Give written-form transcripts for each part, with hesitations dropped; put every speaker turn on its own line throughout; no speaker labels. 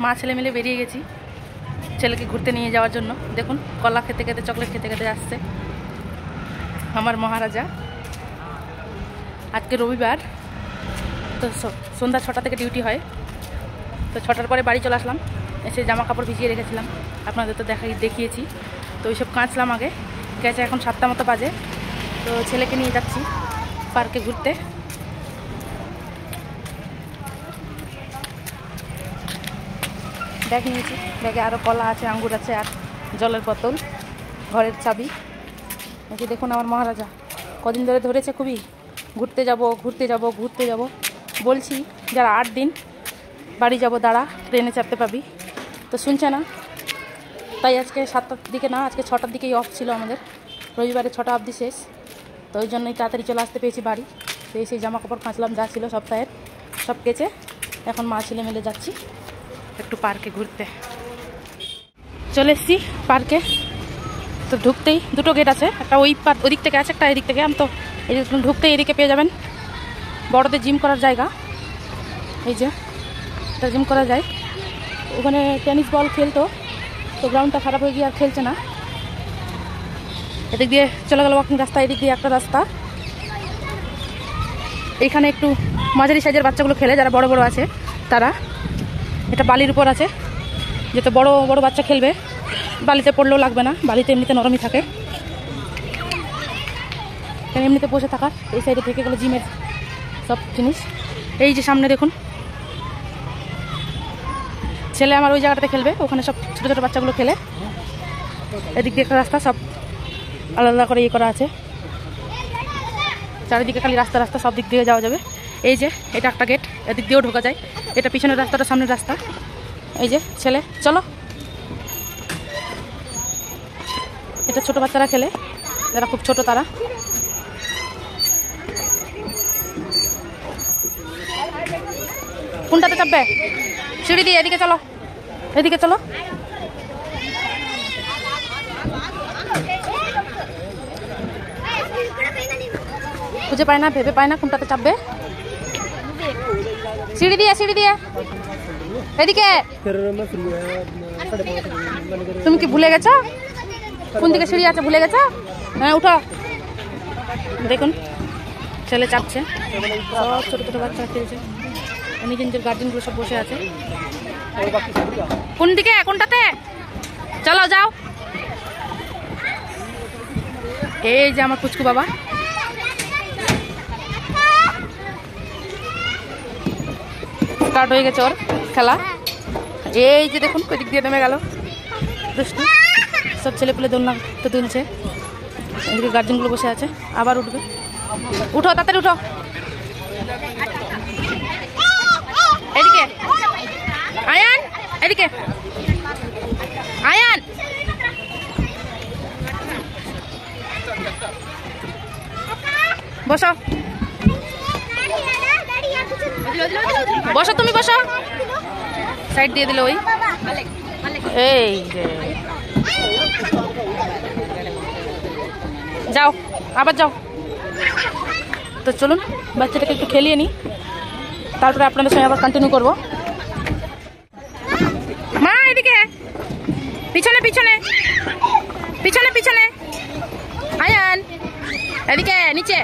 মা ছেলে মিলে বেরিয়ে গেছি ছেলেকে ঘুরতে নিয়ে যাওয়ার জন্য। দেখুন কলা খেতে খেতে চকলেট খেতে খেতে আসছে আমার মহারাজা। আজকে রবিবার, তো সন্ধ্যা 6টা থেকে ডিউটি হয়। তো 6টার পরে বাড়ি চলে আসলাম, এসে জামা কাপড় ভিজিয়ে রেখেছিলাম, আপনাদের তো দেখিয়েছি। তো ওইসব কাঁচলাম আগে, গেছে এখন 7টা মতো বাজে। তো ছেলেকে নিয়ে যাচ্ছি পার্কে ঘুরতে। ব্যাগ নিয়েছি, ব্যাগে আরও কলা আছে, আঙ্গুর আছে, আর জলের বোতল, ঘরের চাবি। এই দেখুন আমার মহারাজা কদিন ধরে ধরেছে খুবই, ঘুরতে যাব ঘুরতে যাব ঘুরতে যাব বলছি। যারা 8 দিন বাড়ি যাব, দাঁড়া ট্রেনে চাপতে পাবি, তো শুনছে না। তাই আজকে 7টার দিকে না, আজকে 6টার দিকেই অফ ছিল আমাদের, রবিবারে 6টা অবধি শেষ। তো ওই জন্যই তাড়াতাড়ি চলে আসতে পেরেছি বাড়ি। তো সেই জামা কাপড় কাঁচলাম যা ছিল সপ্তাহের, সব কেচে এখন মা ছেলে মিলে যাচ্ছি একটু পার্কে ঘুরতে। চলে এসেছি পার্কে। তো ঢুকতেই দুটো গেট আছে, একটা ওদিক থেকে আছে, একটা এদিক থেকে। আমি তো এই যে ঢুকতেই এদিকে পেয়ে যাবেন বড়দের জিম করার জায়গা। এই যে এটা জিম করা যায়। ওখানে টেনিস বল খেলতো, তো গ্রাউন্ডটা খারাপ হয়ে গিয়ে আর খেলছে না। এদিক দিয়ে চলে গেল ওয়াকিং রাস্তা, এদিক দিয়ে একটা রাস্তা। এইখানে একটু মাঝারি সাইজের বাচ্চাগুলো খেলে, যারা বড় বড় আছে তারা। এটা বালির উপর আছে, যেতে বড় বড় বাচ্চা খেলবে, বালিতে পড়লেও লাগবে না, বালিতে এমনিতে নরমই থাকে। এখানে এমনিতে বসে থাকার, এই সাইডে থেকে গেলো জিমের সব জিনিস। এই যে সামনে দেখুন ছেলে আমার ওই জায়গাটাতে খেলবে, ওখানে সব ছোটো ছোটো বাচ্চাগুলো খেলে। এদিক দিয়ে একটা রাস্তা, সব আলাদা করে ইয়ে করা আছে, চারিদিকে খালি রাস্তা রাস্তা, সব দিক দিয়ে যাওয়া যাবে। এই যে এটা একটা গেট, এদিক দিয়েও ঢোকা যায়। এটা পিছনের রাস্তাটা, সামনের রাস্তা। এই যে ছেলে, চলো। এটা ছোট বাচ্চারা খেলে, যারা খুব ছোট তারা। কোনটাতে চাপবে? সিঁড়ি দিয়ে এদিকে চলো, এদিকে চলো। খুঁজে পায় না, ভেবে পায় না কোনটাতে চাপবে। সিঁড়ি দিয়ে, সিঁড়ি দিয়ে এদিকে। তুমি কি ভুলে গেছো কোন দিকে সিঁড়ি আছে? ভুলে গেছো? হ্যাঁ উঠো। দেখুন ছেলে চাপছে, সব ছোটো ছোটো বাচ্চা খেলছে, নিজের নিজের গার্জেনগুলো সব বসে আছে। কোন দিকে, কোনটাতে? চলো যাও। এই যে আমার পুচকু বাবা, স্টার্ট হয়ে গেছে ওর খেলা। এই যে দেখুন ওই দিক দিয়ে নেমে গেল দুষ্টু। সব ছেলেপুলে দোলনা তো দুলছে, এদিকে গার্জেনগুলো বসে আছে। আবার উঠবে, উঠো তাড়াতাড়ি উঠো। এদিকে আয়ান, এদিকে আয়ান। বসো বসো, তুমি বসো। সাইড দিয়ে দিল ওই। এই যে যাও, আবার যাও। তো চলুন বাচ্চাটাকে একটু খেলিয়ে নিই, তারপরে আপনাদের সঙ্গে আবার কন্টিনিউ করবো। মা এদিকে, পিছনে পিছনে পিছনে পিছনে। আয়ান এদিকে, নিচে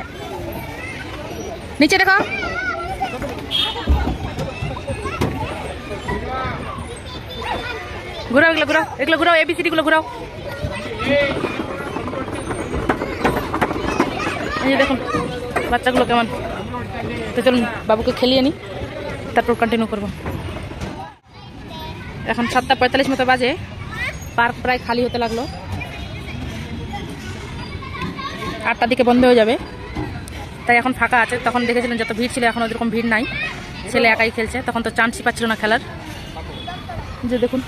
নিচে দেখো। ঘুরাও এগুলো, ঘুরাও এগুলো, ঘুরাও ABCD গুলো ঘুরাও। এই যে দেখুন বাচ্চাগুলো কেমন। তো চলুন বাবুকে খেলিয়ে নিই, তারপর কন্টিনিউ করবো। এখন 7:45 মতো বাজে, পার্ক প্রায় খালি হতে লাগলো। 8টার দিকে বন্ধ হয়ে যাবে, তাই এখন ফাঁকা আছে। তখন দেখেছিলেন যত ভিড় ছিল, এখন ওইরকম ভিড় নাই, ছেলে একাই খেলছে। তখন তো চান্সই পাচ্ছিল না খেলার। যে দেখুন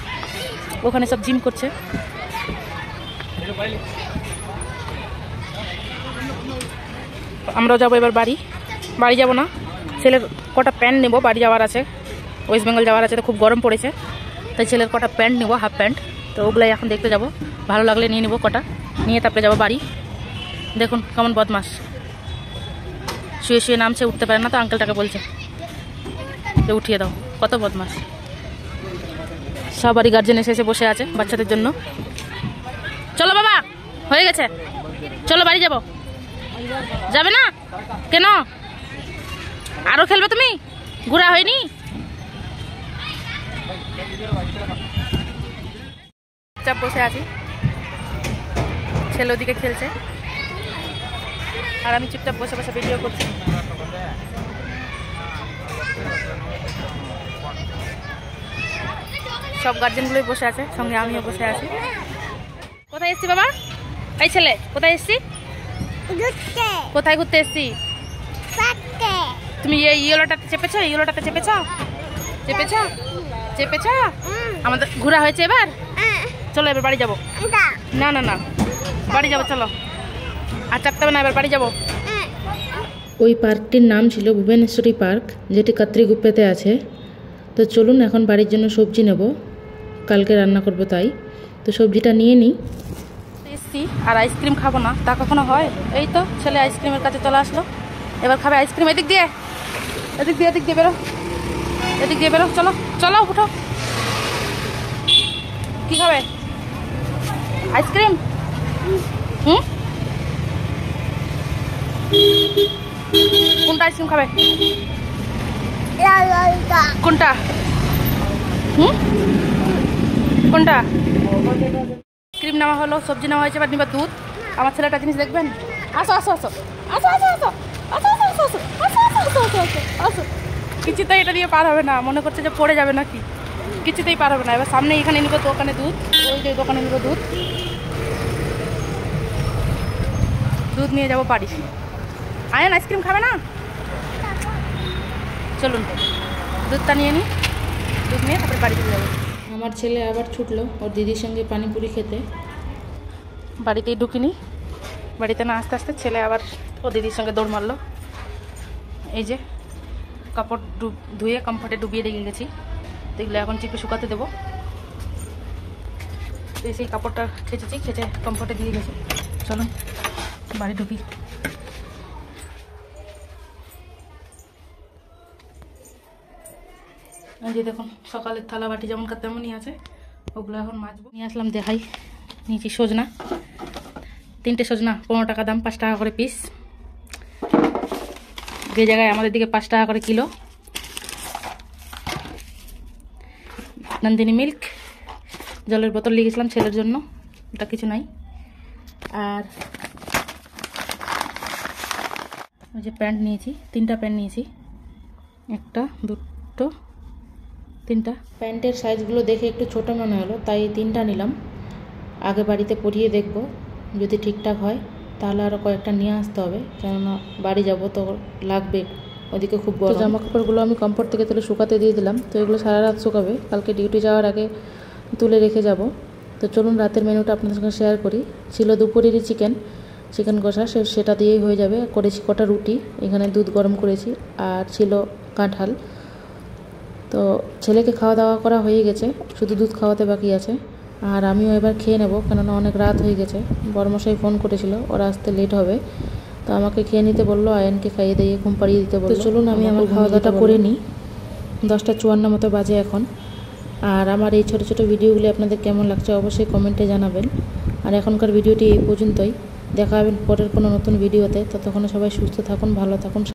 ওখানে সব জিম করছে। আমরাও যাবো এবার বাড়ি। বাড়ি যাব না, ছেলের কটা প্যান্ট নেবো, বাড়ি যাওয়ার আছে, ওয়েস্ট বেঙ্গল যাওয়ার আছে। তো খুব গরম পড়েছে, তাই ছেলের কটা প্যান্ট নেবো, হাফ প্যান্ট। তো ওগুলাই এখন দেখতে যাব, ভালো লাগলে নিয়ে নেবো কটা, নিয়ে তারপরে যাবো বাড়ি। দেখুন কেমন বদমাস, শুয়ে শুয়ে নামছে, উঠতে পারে না। তো আঙ্কেলটাকে বলছে যে উঠিয়ে দাও, কত বদমাস। সবারই গার্জেন এসে বসে আছে বাচ্চাদের জন্য। চলো বাবা, হয়ে গেছে, চলো বাড়ি যাবো। যাবে না কেন? আরো খেলবে তুমি? ঘোরা হয়নি? চুপচাপ বসে আছি, ছেলে ওদিকে খেলছে আর আমি চুপচাপ বসে বসে ভিডিও করছি। সব গার্জেনগুলোই বসে আছে, সঙ্গে আমিও বসে আছি। কোথায় এসছি বাবা? এই ছেলে কোথায় এসছি? কোথায় ঘুরতে এসছি? তুমি এই ইয়েলোটাতে চেপেছ? ইয়েলোটাতে চেপেছ? চেপেছ? চেপেছ? আমাদের ঘোরা হয়েছে এবার। চলো এবার বাড়ি যাবো। না না না, বাড়ি যাবো, চলো। আর চাপতে হবে না, এবার বাড়ি যাবো।
ওই পার্কটির নাম ছিল ভুবনেশ্বরী পার্ক, যেটি কাত্রিগুপ্পেতে আছে। তো চলুন এখন বাড়ির জন্য সবজি নেব, কালকে রান্না করব তাই। তো সবজিটা নিয়ে নিই।
এসছি আর আইসক্রিম খাবো না তা কখনো হয়? এই তো ছেলে আইসক্রিমের কাছে চলে আসলো, এবার খাবে আইসক্রিম। এদিক দিয়ে, এদিক দিয়ে, এদিক দিয়ে বেরো, এদিক দিয়ে বেরো, চলো চলো উঠো। কি খাবে? আইসক্রিম? কোনটা আইসক্রিম খাবে? কোনটা? কোনটা? আইসক্রিম নেওয়া হলো, সবজি নেওয়া হয়েছে, এবার নিবা দুধ। আমার ছেলেটা জিনিস দেখবেন। আসো আসো আসো আসো আসো আসো আসো আসো আসো আসো আসো আসো আসো আসো। কিছুতেই এটা দিয়ে পার হবে না, মনে করছে যে পড়ে যাবে নাকি, কিছুতেই পার হবে না। এবার সামনে এখানে নিব দোকানে দুধ, ওই যে দোকানে নিব দুধ, দুধ নিয়ে যাবো বাড়ি। আয়ন আইসক্রিম খাবে না? চলুন দুধটা নিয়ে নিই, দুধ নিয়ে তারপরে বাড়ি চলে যাবো।
আমার ছেলে আবার ছুটলো ওর দিদির সঙ্গে পানিপুরি খেতে।
বাড়িতেই ঢুকিনি, বাড়িতে না আস্তে আস্তে ছেলে আবার ও দিদির সঙ্গে দৌড় মারলো। এই যে কাপড় ধুয়ে কমফর্টে ডুবিয়ে রেখে গেছি, এগুলো এখন চিপে শুকাতে দেবো। তো সেই কাপড়টা খেঁচেছি, খেঁচে কমফর্টে দিয়ে গেছি। চলুন বাড়ি ঢুকি। এই যে দেখুন সকালের থালা বাটি যেমন তেমনই আছে, ওগুলো এখন মাজবো। নিয়ে আসলাম দেখাই, নিয়েছি সজনা, 3টে সজনা 15 টাকা দাম, 5 টাকা করে পিস। যে জায়গায় আমাদের দিকে 5 টাকা করে কিলো। নন্দিনী মিল্ক, জলের বোতল নিয়ে গেছিলাম ছেলের জন্য, ওটা কিছু নাই। আর ওই যে প্যান্ট নিয়েছি, 3টা প্যান্ট নিয়েছি, 1টা 2টো 3টা।
প্যান্টের সাইজগুলো দেখে একটু ছোটো মনে হলো, তাই 3টা নিলাম। আগে বাড়িতে পরিয়ে দেখব, যদি ঠিকঠাক হয় তাহলে আরও কয়েকটা নিয়ে আসতে হবে, কেননা বাড়ি যাব তো লাগবে, ওদিকে খুব বড়। জামা কাপড়গুলো আমি কমফর্ট থেকে তুলে শুকাতে দিয়ে দিলাম, তো এগুলো সারা রাত শুকাবে, কালকে ডিউটি যাওয়ার আগে তুলে রেখে যাব। তো চলুন রাতের মেনুটা আপনাদের সঙ্গে শেয়ার করি। ছিল দুপুরেরই চিকেন কষা, সেটা দিয়েই হয়ে যাবে। করেছি কটা রুটি, এখানে দুধ গরম করেছি, আর ছিল কাঁঠাল। তো ছেলেকে খাওয়া দাওয়া করা হয়ে গেছে, শুধু দুধ খাওয়াতে বাকি আছে। আর আমিও এবার খেয়ে নেব, কেননা অনেক রাত হয়ে গেছে। বড়মশাই ফোন করেছিল, ওরা আসতে লেট হবে, তো আমাকে খেয়ে নিতে বললো, আয়নকে খাইয়ে দিয়ে ঘুম পাড়িয়ে দিতে বললো। তো চলুন আমি আমার খাওয়া দাওয়াটা করে নিই। 10টা 54 মতো বাজে এখন। আর আমার এই ছোটো ছোটো ভিডিওগুলি আপনাদের কেমন লাগছে অবশ্যই কমেন্টে জানাবেন। আর এখনকার ভিডিওটি এই পর্যন্তই, দেখা হবে পরের কোনো নতুন ভিডিওতে। ততক্ষণে সবাই সুস্থ থাকুন, ভালো থাকুন।